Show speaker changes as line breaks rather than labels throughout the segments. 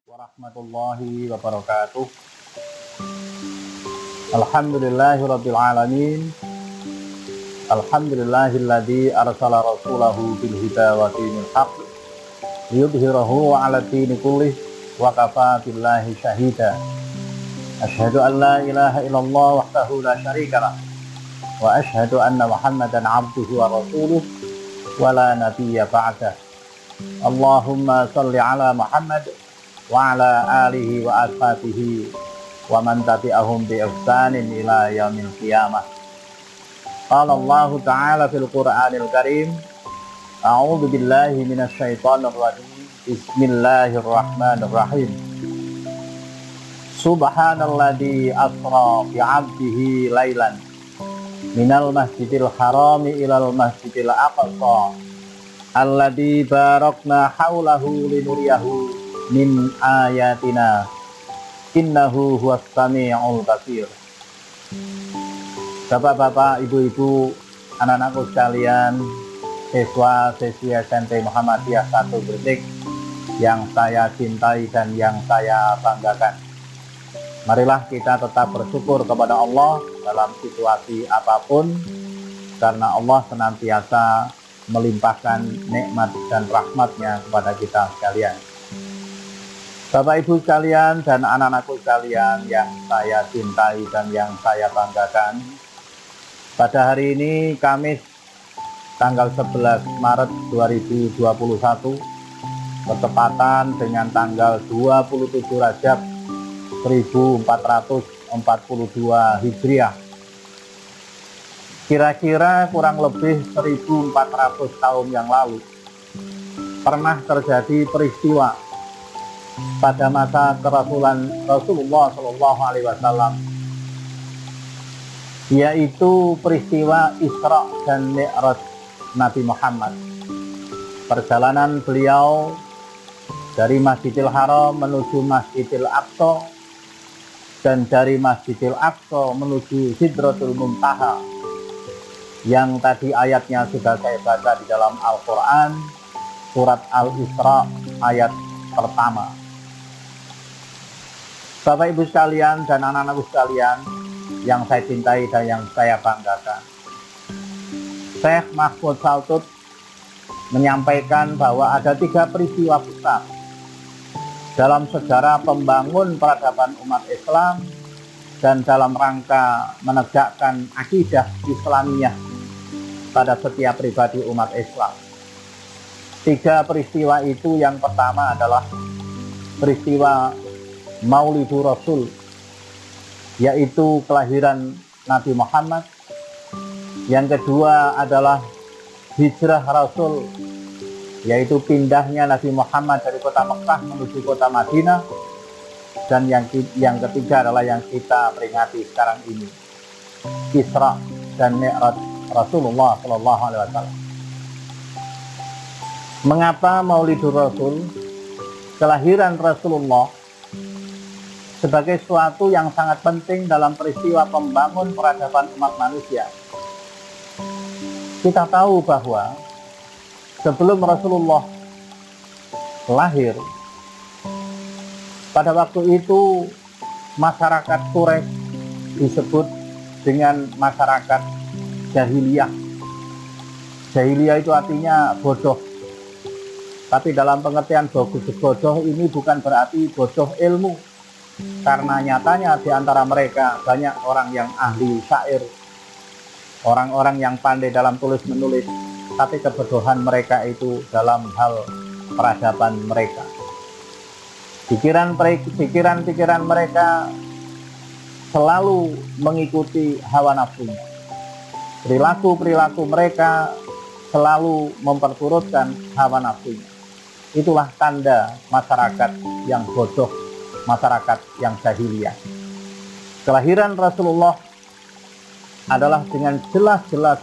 warahmatullahi wabarakatuh. Alhamdulillahirabbil alamin. Alhamdulillahilladzi arsala rasulahu bil huda wa dinil haqq liyudhhirahu 'ala dini kullih wa kafaa billahi syahida. Asyhadu an la ilaha illallah wahdahu la syarikalah wa asyhadu anna Muhammadan 'abduhu wa rasuluh wa la nabiyya ba'dah. Allahumma shalli 'ala Muhammad wa 'ala alihi wa ashabihi wa man tabi'ahum bi ihsanin ila yaumil qiyamah. Qala Allah ta'ala fil Qur'anil Karim, a'udzu billahi minasy syaithanir rajim. Bismillahirrahmanirrahim. Subhanalladzi asra bi 'abdihi lailan minal masjidil harami ilal masjidil aqsa alladzi barakna haulahu linuriyahu min ayatina innahu huwas sami'ul basir. Bapak-bapak, ibu-ibu, anak-anakku sekalian, siswa-siswi SMP Muhammadiyah 1 Gresik yang saya cintai dan yang saya banggakan. Marilah kita tetap bersyukur kepada Allah dalam situasi apapun, karena Allah senantiasa melimpahkan nikmat dan rahmatnya kepada kita sekalian. Bapak ibu sekalian dan anak-anakku sekalian yang saya cintai dan yang saya banggakan, pada hari ini Kamis tanggal 11 Maret 2021 bertepatan dengan tanggal 27 Rajab 1442 Hijriah. Kira-kira kurang lebih 1400 tahun yang lalu pernah terjadi peristiwa pada masa kerasulan Rasulullah SAW, yaitu peristiwa Isra dan Mi'raj Nabi Muhammad. Perjalanan beliau dari Masjidil Haram menuju Masjidil Aqsa dan dari Masjidil Aqsa menuju Sidratul Muntaha, yang tadi ayatnya sudah saya baca di dalam Al-Quran, surat Al-Isra ayat pertama. Bapak ibu sekalian dan anak-anakku sekalian yang saya cintai dan yang saya banggakan, Syekh Mahfud Saltut menyampaikan bahwa ada 3 peristiwa besar dalam sejarah pembangun peradaban umat Islam dan dalam rangka menegakkan akidah Islamiyah pada setiap pribadi umat Islam. 3 peristiwa itu, yang pertama adalah peristiwa Maulidur Rasul, yaitu kelahiran Nabi Muhammad. Yang kedua adalah hijrah Rasul, yaitu pindahnya Nabi Muhammad dari kota Mekah menuju kota Madinah. Dan yang ketiga adalah yang kita peringati sekarang ini, Isra dan Mi'raj Rasulullah SAW. Mengapa Maulidur Rasul, kelahiran Rasulullah, sebagai suatu yang sangat penting dalam peristiwa pembangun peradaban umat manusia? Kita tahu bahwa sebelum Rasulullah lahir, pada waktu itu masyarakat Quraisy disebut dengan masyarakat jahiliyah. Jahiliyah itu artinya bodoh. Tapi dalam pengertian bodoh ini bukan berarti bodoh ilmu, karena nyatanya di antara mereka banyak orang yang ahli syair, orang-orang yang pandai dalam tulis menulis, tapi kebodohan mereka itu dalam hal peradaban mereka. Pikiran-pikiran mereka selalu mengikuti hawa nafsunya. Perilaku-perilaku mereka selalu memperturutkan hawa nafsunya. Itulah tanda masyarakat yang bodoh, masyarakat yang jahiliyah. Kelahiran Rasulullah adalah dengan jelas-jelas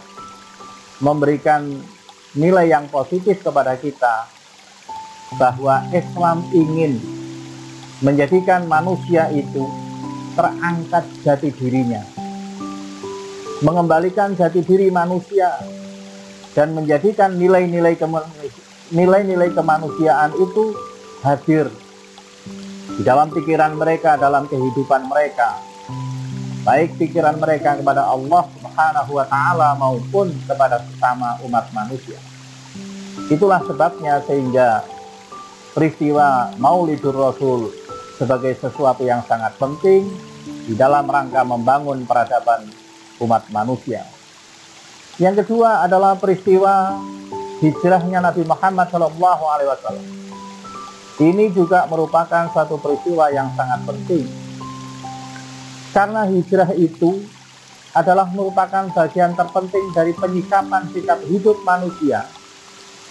memberikan nilai yang positif kepada kita, bahwa Islam ingin menjadikan manusia itu terangkat jati dirinya, mengembalikan jati diri manusia, dan menjadikan nilai-nilai kemanusiaan itu hadir di dalam pikiran mereka, dalam kehidupan mereka, baik pikiran mereka kepada Allah Subhanahu wa Ta'ala maupun kepada sesama umat manusia. Itulah sebabnya sehingga peristiwa Maulidur Rasul sebagai sesuatu yang sangat penting di dalam rangka membangun peradaban umat manusia. Yang kedua adalah peristiwa hijrahnya Nabi Muhammad SAW. Ini juga merupakan satu peristiwa yang sangat penting, karena hijrah itu adalah merupakan bagian terpenting dari penyikapan sikap hidup manusia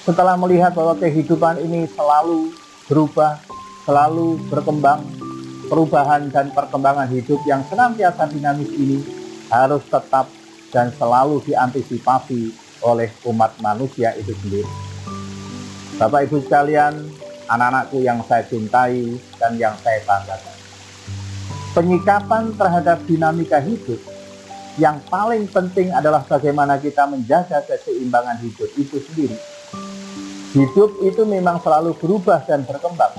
setelah melihat bahwa kehidupan ini selalu berubah, selalu berkembang. Perubahan dan perkembangan hidup yang senantiasa dinamis ini harus tetap dan selalu diantisipasi oleh umat manusia itu sendiri. Bapak Ibu sekalian, anak-anakku yang saya cintai dan yang saya banggakan, penyikapan terhadap dinamika hidup yang paling penting adalah bagaimana kita menjaga keseimbangan hidup itu sendiri. Hidup itu memang selalu berubah dan berkembang,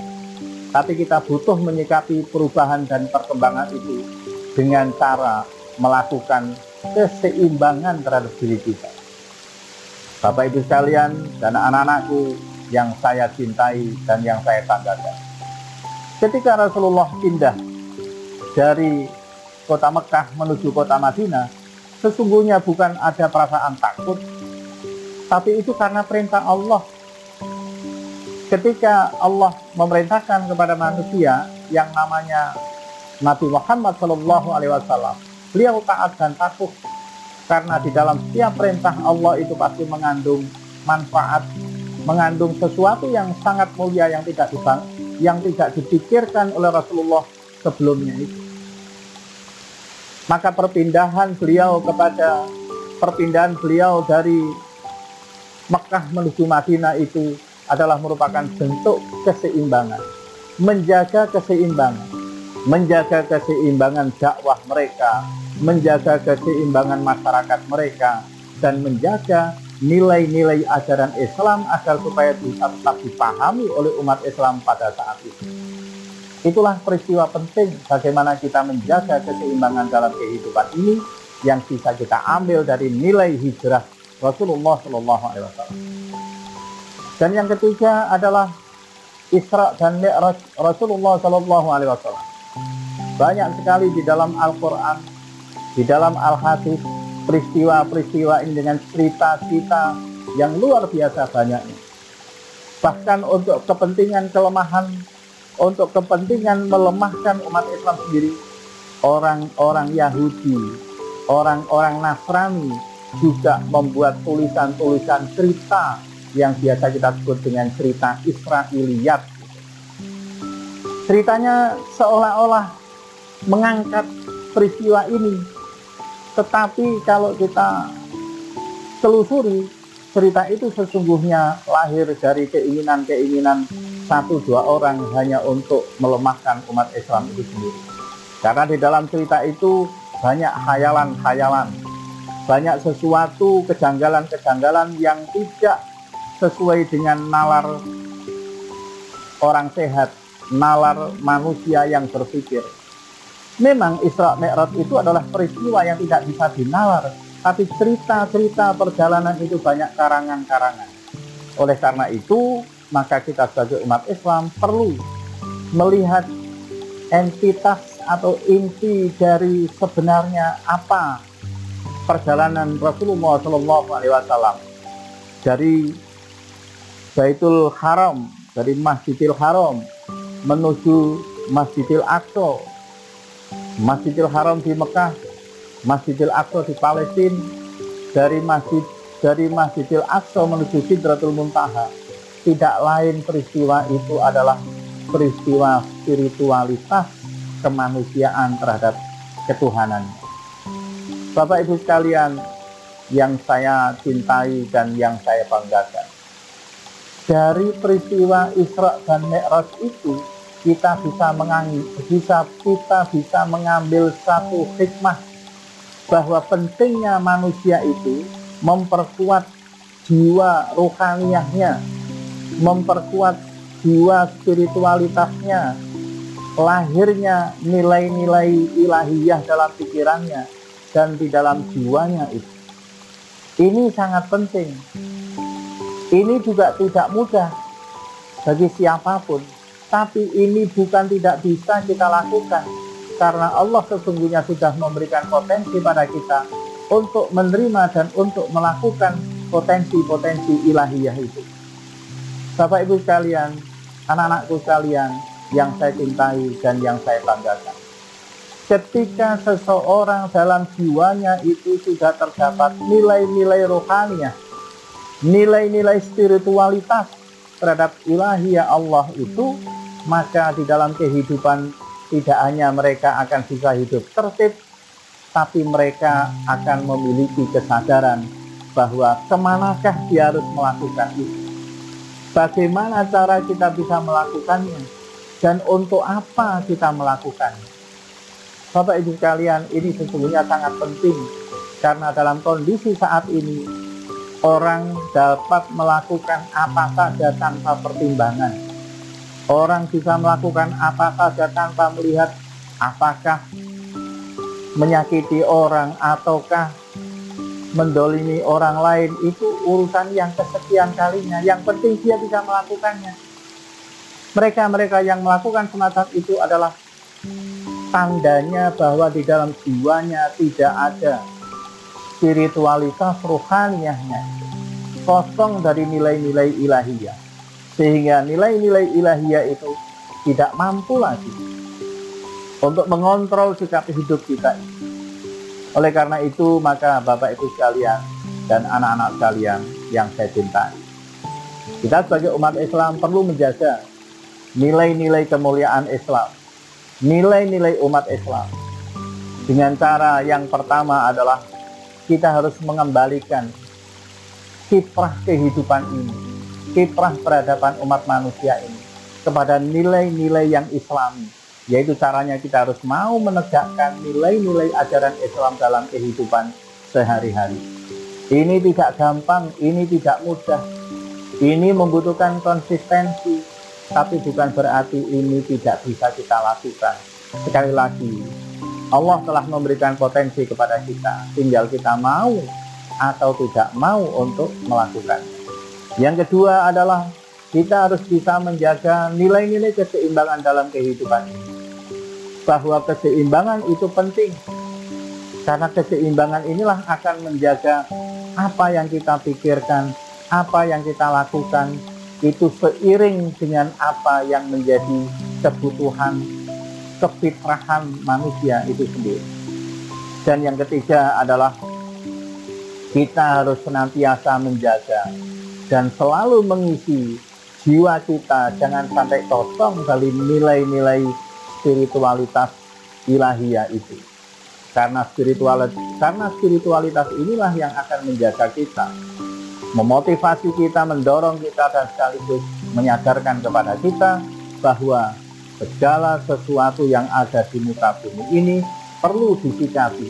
tapi kita butuh menyikapi perubahan dan perkembangan itu dengan cara melakukan keseimbangan terhadap diri kita. Bapak Ibu sekalian dan anak-anakku yang saya cintai dan yang saya banggakan, ketika Rasulullah pindah dari kota Mekah menuju kota Madinah, sesungguhnya bukan ada perasaan takut, tapi itu karena perintah Allah. Ketika Allah memerintahkan kepada manusia yang namanya Nabi Muhammad SAW, beliau taat dan patuh, karena di dalam setiap perintah Allah itu pasti mengandung manfaat, mengandung sesuatu yang sangat mulia yang tidak dipikirkan oleh Rasulullah sebelumnya itu. Maka perpindahan beliau dari Mekah menuju Madinah itu adalah merupakan bentuk keseimbangan, menjaga keseimbangan dakwah mereka, menjaga keseimbangan masyarakat mereka, dan menjaga nilai-nilai ajaran Islam agar supaya bisa tetap dipahami oleh umat Islam pada saat itu. Itulah peristiwa penting bagaimana kita menjaga keseimbangan dalam kehidupan ini yang bisa kita ambil dari nilai hijrah Rasulullah SAW. Dan yang ketiga adalah Isra dan Mi'raj Rasulullah SAW. Banyak sekali di dalam Al-Quran, di dalam Al-Hadis, peristiwa-peristiwa ini dengan cerita-cerita yang luar biasa banyaknya. Bahkan untuk kepentingan kelemahan, untuk kepentingan melemahkan umat Islam sendiri, orang-orang Yahudi, orang-orang Nasrani juga membuat tulisan-tulisan cerita yang biasa kita sebut dengan cerita Israiliyat. Ceritanya seolah-olah mengangkat peristiwa ini, tetapi kalau kita telusuri, cerita itu sesungguhnya lahir dari keinginan-keinginan satu dua orang hanya untuk melemahkan umat Islam itu sendiri. Karena di dalam cerita itu banyak khayalan-khayalan, banyak sesuatu kejanggalan-kejanggalan yang tidak sesuai dengan nalar orang sehat, nalar manusia yang berpikir. Memang Isra Mi'raj itu adalah peristiwa yang tidak bisa dinalar, tapi cerita-cerita perjalanan itu banyak karangan-karangan. Oleh karena itu, maka kita sebagai umat Islam perlu melihat entitas atau inti dari sebenarnya apa perjalanan Rasulullah SAW dari Baitul Haram, dari Masjidil Haram menuju Masjidil Aqsa, Masjidil Haram di Mekah, Masjidil Aqsa di Palestina, dari Masjidil Aqsa menuju Sidratul Muntaha. Tidak lain peristiwa itu adalah peristiwa spiritualitas kemanusiaan terhadap ketuhanan. Bapak Ibu sekalian yang saya cintai dan yang saya banggakan, dari peristiwa Isra dan Mi'raj itu kita bisa mengambil satu hikmah bahwa pentingnya manusia itu memperkuat jiwa rohaniahnya, memperkuat jiwa spiritualitasnya, lahirnya nilai-nilai ilahiyah dalam pikirannya dan di dalam jiwanya itu. Ini sangat penting. Ini juga tidak mudah bagi siapapun, tapi ini bukan tidak bisa kita lakukan, karena Allah sesungguhnya sudah memberikan potensi pada kita untuk menerima dan untuk melakukan potensi-potensi ilahiyah itu. Bapak Ibu sekalian, anak-anakku sekalian yang saya cintai dan yang saya banggakan, ketika seseorang dalam jiwanya itu sudah terdapat nilai-nilai rohaniah, nilai-nilai spiritualitas terhadap ilahiyah Allah itu, maka di dalam kehidupan tidak hanya mereka akan bisa hidup tertib, tapi mereka akan memiliki kesadaran bahwa kemanakah dia harus melakukan itu, bagaimana cara kita bisa melakukannya, dan untuk apa kita melakukannya. Bapak Ibu sekalian, ini sesungguhnya sangat penting, karena dalam kondisi saat ini orang dapat melakukan apa saja tanpa pertimbangan. Orang bisa melakukan apa saja tanpa melihat apakah menyakiti orang ataukah mendolimi orang lain. Itu urusan yang kesekian kalinya. Yang penting dia bisa melakukannya. Mereka-mereka yang melakukan semacam itu adalah tandanya bahwa di dalam jiwanya tidak ada spiritualitas rohaniahnya, kosong dari nilai-nilai ilahiyah, sehingga nilai-nilai ilahiyah itu tidak mampu lagi untuk mengontrol sikap hidup kita. Oleh karena itu, maka Bapak Ibu sekalian dan anak-anak sekalian yang saya cintai, kita sebagai umat Islam perlu menjaga nilai-nilai kemuliaan Islam, nilai-nilai umat Islam, dengan cara yang pertama adalah kita harus mengembalikan kiprah kehidupan ini, kiprah peradaban umat manusia ini kepada nilai-nilai yang Islami, yaitu caranya kita harus mau menegakkan nilai-nilai ajaran Islam dalam kehidupan sehari-hari. Ini tidak gampang, ini tidak mudah, ini membutuhkan konsistensi, tapi bukan berarti ini tidak bisa kita lakukan. Sekali lagi, Allah telah memberikan potensi kepada kita, tinggal kita mau atau tidak mau untuk melakukan. Yang kedua adalah kita harus bisa menjaga nilai-nilai keseimbangan dalam kehidupan ini. Bahwa keseimbangan itu penting, karena keseimbangan inilah akan menjaga apa yang kita pikirkan, apa yang kita lakukan, itu seiring dengan apa yang menjadi kebutuhan, kefitrahan manusia itu sendiri. Dan yang ketiga adalah kita harus senantiasa menjaga dan selalu mengisi jiwa kita jangan sampai kosong dari nilai-nilai spiritualitas ilahiyah itu. Karena spiritualitas inilah yang akan menjaga kita, memotivasi kita, mendorong kita, dan sekaligus menyadarkan kepada kita bahwa segala sesuatu yang ada di muka bumi ini perlu disikapi,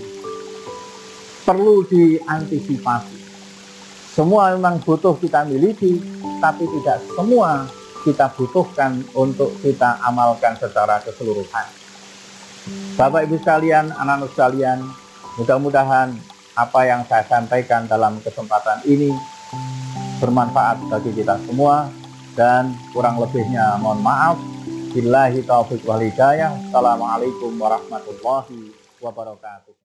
perlu diantisipasi. Semua memang butuh kita miliki, tapi tidak semua kita butuhkan untuk kita amalkan secara keseluruhan. Bapak Ibu sekalian, anak-anak sekalian, mudah-mudahan apa yang saya sampaikan dalam kesempatan ini bermanfaat bagi kita semua, dan kurang lebihnya mohon maaf. Billahi taufiq wal hidayah. Assalamualaikum warahmatullahi wabarakatuh.